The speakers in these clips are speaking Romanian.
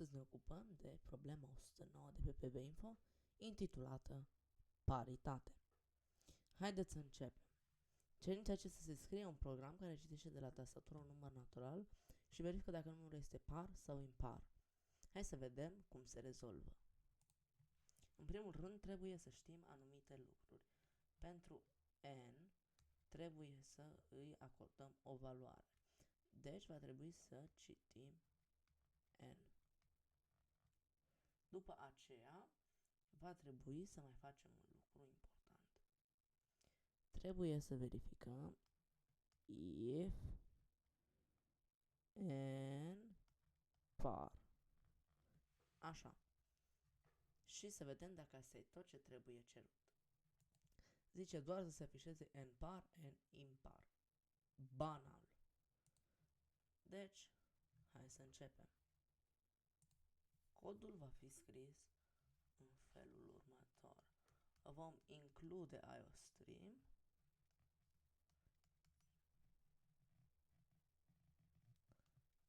Astăzi ne ocupăm de problema 109 de pe PBinfo, intitulată Paritate. Haideți să începem. Cerința este să se scrie un program care citește de la tastatură un număr natural și verifică dacă numărul este par sau impar. Hai să vedem cum se rezolvă. În primul rând, trebuie să știm anumite lucruri. Pentru n, trebuie să îi acordăm o valoare. Deci va trebui să citim n. După aceea, va trebui să mai facem un lucru important. Trebuie să verificăm if n par. Așa. Și să vedem dacă asta e tot ce trebuie cerut. Zice doar să se afișeze n par, n impar. Banal. Deci, hai să începem. Codul va fi scris în felul următor. Vom include IOStream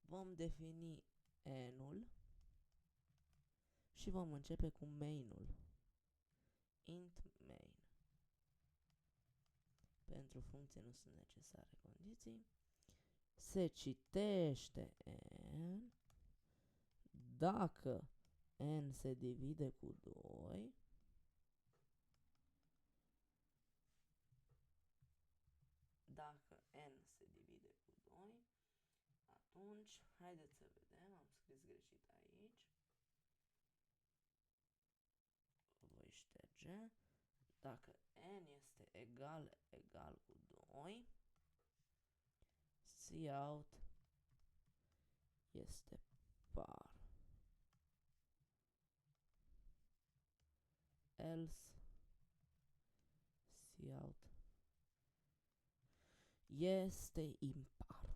vom defini n-ul și vom începe cu main-ul. Int main. Pentru funcție nu sunt necesare condiții. Se citește n dacă n se divide cu 2 dacă n se divide cu 2 atunci, haideți să vedem, am scris greșit aici. Voi șterge. Dacă n este egal cu 2, cout este par. Else cout este impar.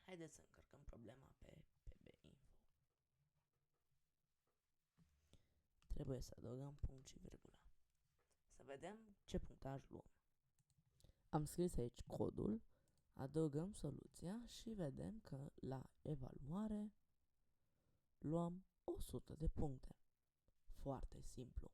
Haideți să încărcăm problema pe PBinfo. Trebuie să adăugăm punct și virgulă. Să vedem ce punctaj luăm. Am scris aici codul, adăugăm soluția și vedem că la evaluare luăm 100 de puncte. Foarte simplu.